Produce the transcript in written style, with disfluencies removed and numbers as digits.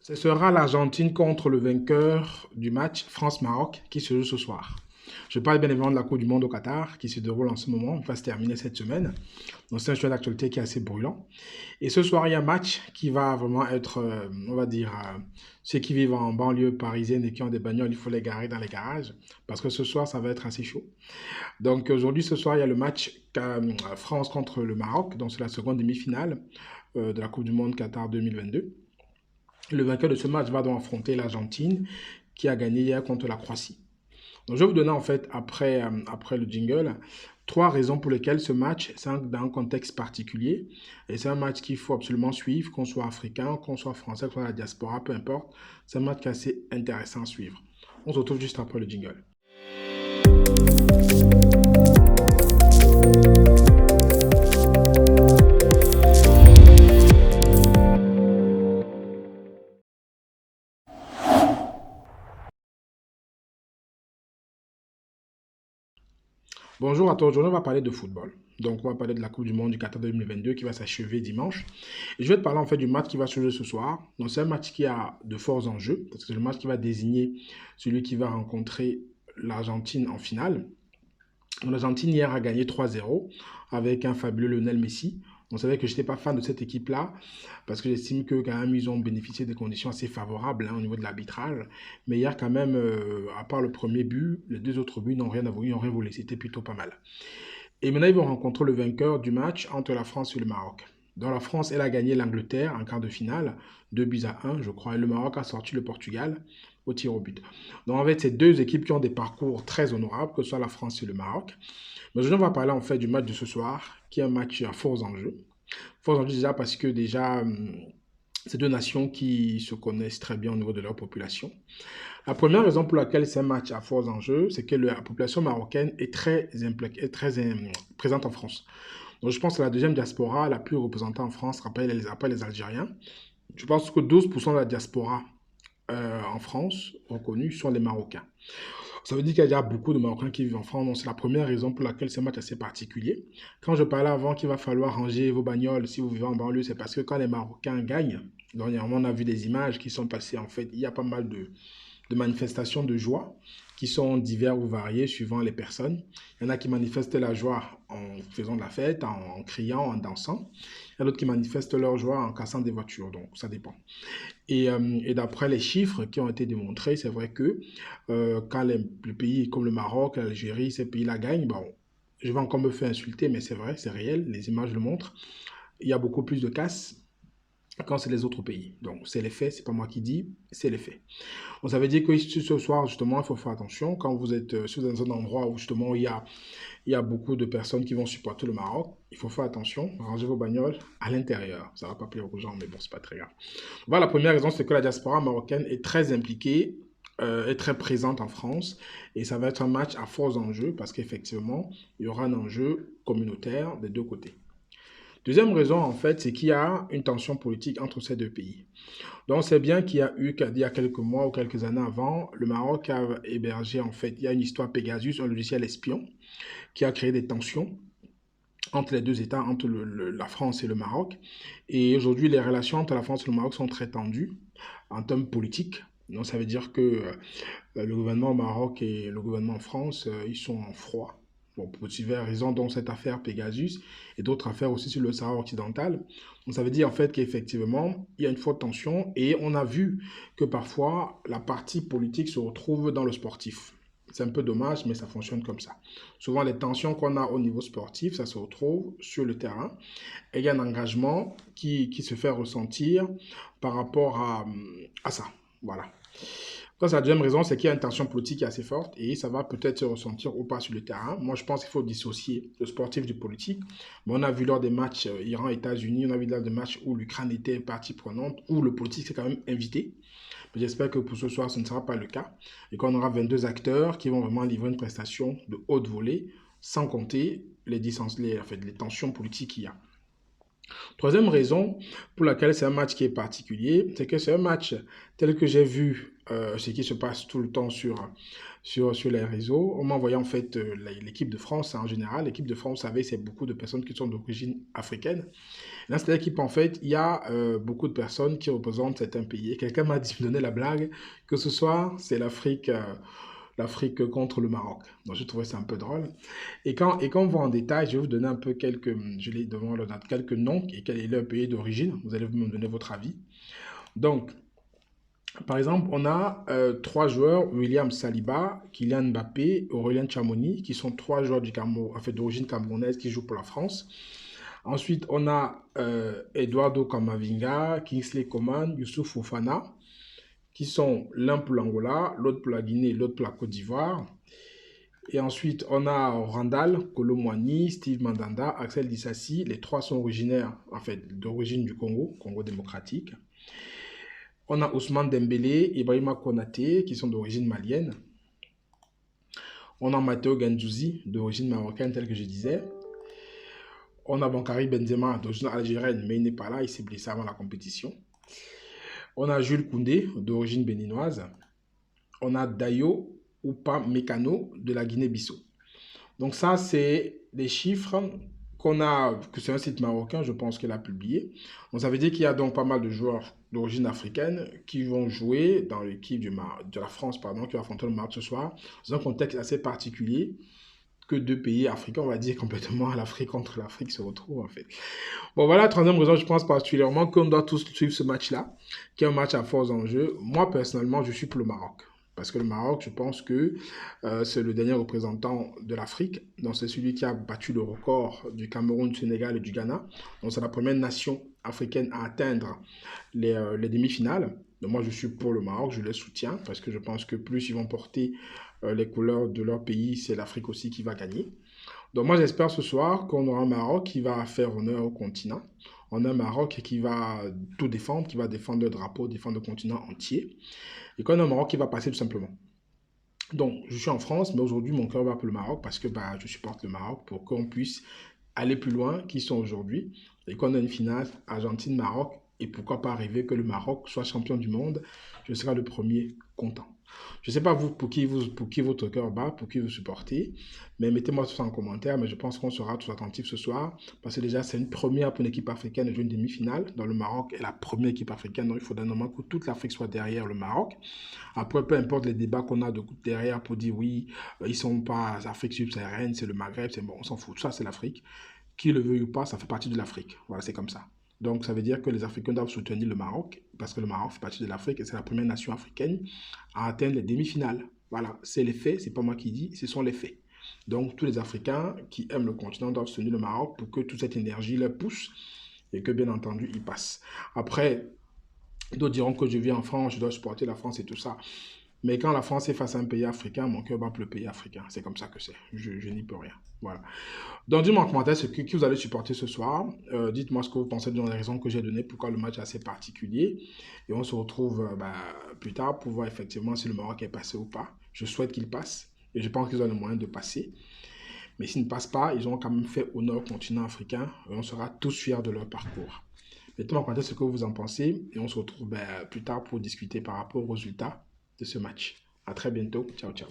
Ce sera l'Argentine contre le vainqueur du match France-Maroc qui se joue ce soir. Je parle bien évidemment de la Coupe du Monde au Qatar qui se déroule en ce moment, qui va se terminer cette semaine. Donc c'est un sujet d'actualité qui est assez brûlant. Et ce soir, il y a un match qui va vraiment être, on va dire, ceux qui vivent en banlieue parisienne et qui ont des bagnoles, il faut les garer dans les garages parce que ce soir, ça va être assez chaud. Donc aujourd'hui, ce soir, il y a le match France contre le Maroc, donc c'est la seconde demi-finale de la Coupe du Monde Qatar 2022. Le vainqueur de ce match va donc affronter l'Argentine qui a gagné hier contre la Croatie. Donc, je vais vous donner en fait, après le jingle, trois raisons pour lesquelles ce match, c'est dans un contexte particulier. Et c'est un match qu'il faut absolument suivre, qu'on soit africain, qu'on soit français, qu'on soit la diaspora, peu importe. C'est un match qui est assez intéressant à suivre. On se retrouve juste après le jingle. Bonjour à toi, aujourd'hui on va parler de football. Donc on va parler de la Coupe du Monde du Qatar 2022 qui va s'achever dimanche. Et je vais te parler en fait du match qui va se jouer ce soir. Donc c'est un match qui a de forts enjeux, parce que c'est le match qui va désigner celui qui va rencontrer l'Argentine en finale. L'Argentine hier a gagné 3-0 avec un fabuleux Lionel Messi. On savait que je n'étais pas fan de cette équipe-là parce que j'estime que quand même ils ont bénéficié des conditions assez favorables au niveau de l'arbitrage. Mais hier quand même, à part le premier but, les deux autres buts n'ont rien avoué, ils n'ont rien volé. C'était plutôt pas mal. Et maintenant ils vont rencontrer le vainqueur du match entre la France et le Maroc. Dans la France, elle a gagné l'Angleterre en quart de finale, 2 buts à 1, je crois. Et le Maroc a sorti le Portugal au tir au but. Donc en fait, c'est deux équipes qui ont des parcours très honorables, que ce soit la France et le Maroc. Mais aujourd'hui, on va parler en fait du match de ce soir, qui est un match à forts enjeux. Forts enjeux déjà parce que déjà, c'est deux nations qui se connaissent très bien au niveau de leur population. La première raison pour laquelle c'est un match à forts enjeux, c'est que la population marocaine est très présente en France. Donc je pense que la deuxième diaspora la plus représentée en France, après les Algériens. Je pense que 12% de la diaspora en France reconnue sont les Marocains. Ça veut dire qu'il y a déjà beaucoup de Marocains qui vivent en France. Donc, c'est la première raison pour laquelle ce match est assez particulier. Quand je parlais avant qu'il va falloir ranger vos bagnoles si vous vivez en banlieue, c'est parce que quand les Marocains gagnent, dernièrement, on a vu des images qui sont passées. En fait, il y a pas mal de manifestations de joie qui sont diverses ou variées suivant les personnes. Il y en a qui manifestent la joie en faisant de la fête, en criant, en dansant. Il y a d'autres qui manifestent leur joie en cassant des voitures. Donc, ça dépend. Et d'après les chiffres qui ont été démontrés, c'est vrai que quand les pays comme le Maroc, l'Algérie, ces pays-là gagnent, bon, je vais encore me faire insulter, mais c'est vrai, c'est réel, les images le montrent. Il y a beaucoup plus de casse quand c'est les autres pays. Donc c'est les faits, c'est pas moi qui dis, c'est les faits. Donc ça veut dire que ce soir, justement, il faut faire attention. Quand vous êtes si vous êtes dans un endroit où justement il y a beaucoup de personnes qui vont supporter le Maroc, il faut faire attention, rangez vos bagnoles à l'intérieur. Ça va pas plaire aux gens, mais bon, c'est pas très grave. Voilà, la première raison, c'est que la diaspora marocaine est très impliquée, est très présente en France. Et ça va être un match à forts enjeux parce qu'effectivement, il y aura un enjeu communautaire des deux côtés. Deuxième raison, en fait, c'est qu'il y a une tension politique entre ces deux pays. Donc, c'est bien qu'il y a eu, il y a quelques mois ou quelques années avant, le Maroc a hébergé, en fait, il y a une histoire Pegasus, un logiciel espion, qui a créé des tensions entre les deux États, entre la France et le Maroc. Et aujourd'hui, les relations entre la France et le Maroc sont très tendues en termes politiques. Donc, ça veut dire que le gouvernement au Maroc et le gouvernement en France, ils sont en froid. Bon, pour diverses raisons, dont cette affaire Pegasus et d'autres affaires aussi sur le Sahara occidental. Donc, ça veut dire en fait qu'effectivement, il y a une forte tension et on a vu que parfois la partie politique se retrouve dans le sportif. C'est un peu dommage, mais ça fonctionne comme ça. Souvent, les tensions qu'on a au niveau sportif, ça se retrouve sur le terrain. Et il y a un engagement qui se fait ressentir par rapport à ça. Voilà. Ça, c'est la deuxième raison, c'est qu'il y a une tension politique qui est assez forte et ça va peut-être se ressentir ou pas sur le terrain. Moi, je pense qu'il faut dissocier le sportif du politique. Mais on a vu lors des matchs Iran-États-Unis, on a vu lors des matchs où l'Ukraine était partie prenante, où le politique s'est quand même invité. J'espère que pour ce soir, ce ne sera pas le cas et qu'on aura 22 acteurs qui vont vraiment livrer une prestation de haute volée, sans compter les tensions politiques qu'il y a. Troisième raison pour laquelle c'est un match qui est particulier, c'est que c'est un match tel que j'ai vu ce qui se passe tout le temps sur les réseaux. On m'envoyait en fait l'équipe de France en général. L'équipe de France, vous savez, c'est beaucoup de personnes qui sont d'origine africaine. Dans cette équipe, en fait, il y a beaucoup de personnes qui représentent certains pays. Quelqu'un m'a dit, me donner la blague que ce soir, c'est l'Afrique contre le Maroc. Donc, je trouvais ça un peu drôle. Et quand on va en détail, je vais vous donner un peu je l'ai devant le note, quelques noms et quel est leur pays d'origine. Vous allez me donner votre avis. Donc, par exemple, on a trois joueurs, William Saliba, Kylian Mbappé, Aurélien Tchouameni, qui sont trois joueurs du Cameroun, en fait, d'origine camerounaise qui jouent pour la France. Ensuite, on a Eduardo Camavinga, Kingsley Coman, Youssouf Fofana, qui sont l'un pour l'Angola, l'autre pour la Guinée, l'autre pour la Côte d'Ivoire. Et ensuite, on a Randall, Kolo Muani, Steve Mandanda, Axel Disasi. Les trois sont originaires, en fait, d'origine du Congo, Congo démocratique. On a Ousmane Dembélé, Ibrahima Konaté, qui sont d'origine malienne. On a Matteo Guendouzi, d'origine marocaine, tel que je disais. On a Bankari Benzema, d'origine algérienne, mais il n'est pas là, il s'est blessé avant la compétition. On a Jules Koundé, d'origine béninoise. On a Dayo Upa Mekano, de la Guinée-Bissau. Donc ça, c'est des chiffres que c'est un site marocain, je pense, qu'il a publié. Donc ça veut dire qu'il y a donc pas mal de joueurs d'origine africaine qui vont jouer dans l'équipe de la France, pardon, qui va affronter le Maroc ce soir, dans un contexte assez particulier que deux pays africains, on va dire complètement à l'Afrique contre l'Afrique se retrouvent en fait. Bon voilà, troisième raison, je pense particulièrement qu'on doit tous suivre ce match-là, qui est un match à forts enjeux. Moi, personnellement, je suis pour le Maroc. Parce que le Maroc, je pense que c'est le dernier représentant de l'Afrique. Donc, c'est celui qui a battu le record du Cameroun, du Sénégal et du Ghana. Donc, c'est la première nation africaine à atteindre les demi-finales. Donc, moi, je suis pour le Maroc, je les soutiens parce que je pense que plus ils vont porter les couleurs de leur pays, c'est l'Afrique aussi qui va gagner. Donc, moi, j'espère ce soir qu'on aura un Maroc qui va faire honneur au continent. On a un Maroc qui va tout défendre, qui va défendre le drapeau, défendre le continent entier. Et qu'on a un Maroc qui va passer tout simplement. Donc, je suis en France, mais aujourd'hui, mon cœur va pour le Maroc parce que je supporte le Maroc pour qu'on puisse aller plus loin qu'ils sont aujourd'hui et qu'on ait une finale Argentine-Maroc et pourquoi pas arriver que le Maroc soit champion du monde. Je serai le premier content. Je ne sais pas vous pour qui votre cœur bat, pour qui vous supportez, mais mettez-moi tout ça en commentaire. Mais je pense qu'on sera tous attentifs ce soir parce que déjà c'est une première pour une équipe africaine de jouer une demi-finale. Dans le Maroc est la première équipe africaine, donc il faudrait normalement que toute l'Afrique soit derrière le Maroc. Après, peu importe les débats qu'on a derrière pour dire oui, ils ne sont pas Afrique subsaharienne, c'est le Maghreb, c'est bon, on s'en fout. Ça c'est l'Afrique. Qui le veut ou pas, ça fait partie de l'Afrique. Voilà, c'est comme ça. Donc, ça veut dire que les Africains doivent soutenir le Maroc, parce que le Maroc fait partie de l'Afrique et c'est la première nation africaine à atteindre les demi-finales. Voilà, c'est les faits, c'est pas moi qui dis, ce sont les faits. Donc, tous les Africains qui aiment le continent doivent soutenir le Maroc pour que toute cette énergie leur pousse et que, bien entendu, ils passent. Après, d'autres diront que je vis en France, je dois supporter la France et tout ça. Mais quand la France est face à un pays africain, mon cœur bat pour le pays africain. C'est comme ça que c'est. Je n'y peux rien. Voilà. Donc, dites-moi en commentaire qui vous allez supporter ce soir. Dites-moi ce que vous pensez dans les raisons que j'ai données, pourquoi le match est assez particulier. Et on se retrouve plus tard pour voir effectivement si le Maroc est passé ou pas. Je souhaite qu'il passe. Et je pense qu'ils ont le moyen de passer. Mais s'ils ne passent pas, ils ont quand même fait honneur au continent africain. Et on sera tous fiers de leur parcours. Mettez-moi en commentaire ce que vous en pensez. Et on se retrouve plus tard pour discuter par rapport aux résultats de ce match. À très bientôt. Ciao, ciao.